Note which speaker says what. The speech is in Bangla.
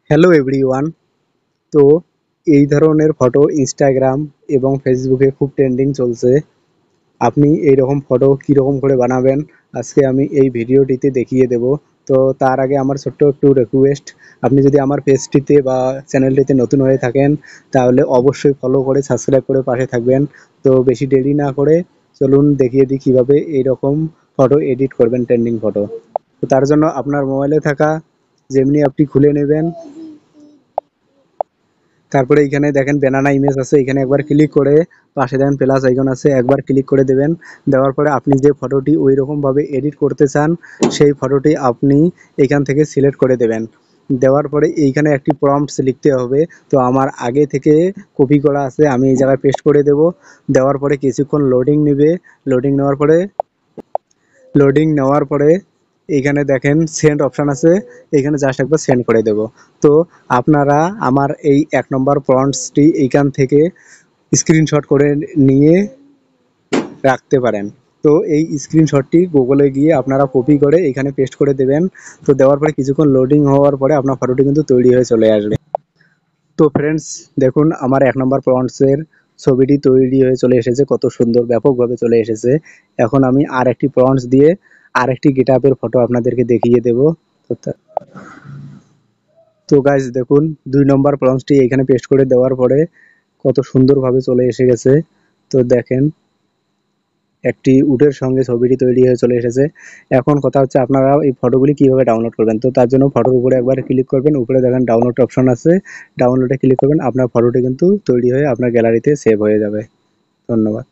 Speaker 1: Hello everyone. তো এই ধরনের ফটো ইনস্টাগ্রাম এবং ফেসবুকে খুব ট্রেন্ডিং চলছে। আপনি এইরকম ফটো কীরকম করে বানাবেন আজকে আমি এই ভিডিওটিতে দেখিয়ে দেব। তো তার আগে আমার ছোট্ট একটু রিকোয়েস্ট, আপনি যদি আমার পেজটিতে বা চ্যানেলটিতে নতুন হয়ে থাকেন তাহলে অবশ্যই ফলো করে সাবস্ক্রাইব করে পাশে থাকবেন। তো বেশি দেরি না করে চলুন দেখিয়ে দিই কীভাবে এইরকম ফটো এডিট করবেন, ট্রেন্ডিং ফটো। তো তার জন্য আপনার মোবাইলে থাকা যেমনি অ্যাপটি খুলে নেবেন, তারপরে এইখানে দেখেন ব্যানানা ইমেজ আছে, এখানে একবার ক্লিক করে পাশে দেখেন প্লাস আইকন আছে, একবার ক্লিক করে দেবেন। দেওয়ার পরে আপনি যে ফটোটি ওই রকমভাবে এডিট করতে চান সেই ফটোটি আপনি এখান থেকে সিলেক্ট করে দেবেন। দেওয়ার পরে এইখানে একটি প্রম্পটস লিখতে হবে। তো আমার আগে থেকে কপি করা আছে, আমি এই জায়গায় পেস্ট করে দেব। দেওয়ার পরে কিছুক্ষণ লোডিং নেবে। লোডিং নেওয়ার পরে এইখানে দেখেন সেন্ড অপশান আছে, এইখানে জাস্ট একবার সেন্ড করে দেব। তো আপনারা আমার এই ১ নম্বর প্রম্পটসটি এইখান থেকে স্ক্রিনশট করে নিয়ে রাখতে পারেন। তো এই স্ক্রিনশটটি গুগলে গিয়ে আপনারা কপি করে এখানে পেস্ট করে দেবেন। তো দেওয়ার পরে কিছুক্ষণ লোডিং হওয়ার পরে আপনার ফটোটি কিন্তু তৈরি হয়ে চলে আসবে। তো ফ্রেন্ডস, দেখুন আমার ১ নম্বর প্রম্পটসের ছবিটি তৈরি হয়ে চলে এসেছে, কত সুন্দর ব্যাপকভাবে চলে এসেছে। এখন আমি আরেকটি প্রম্পটস দিয়ে আরেকটি গেটআপের ফটো আপনাদেরকে দেখিয়ে দেব। তো গাইজ দেখুন ২ নম্বর প্রম্পটসটি এখানে পেস্ট করে দেওয়ার পরে কত সুন্দরভাবে চলে এসে গেছে। তো দেখেন একটি উটের সঙ্গে ছবিটি তৈরি হয়ে চলে এসেছে। এখন কথা হচ্ছে আপনারা এই ফটোগুলি কিভাবে ডাউনলোড করবেন। তো তার জন্য ফটোর উপরে একবার ক্লিক করবেন, উপরে দেখেন ডাউনলোড অপশন আছে, ডাউনলোডে ক্লিক করবেন, আপনার ফটোটি কিন্তু তৈরি হয়ে আপনার গ্যালারিতে সেভ হয়ে যাবে। ধন্যবাদ।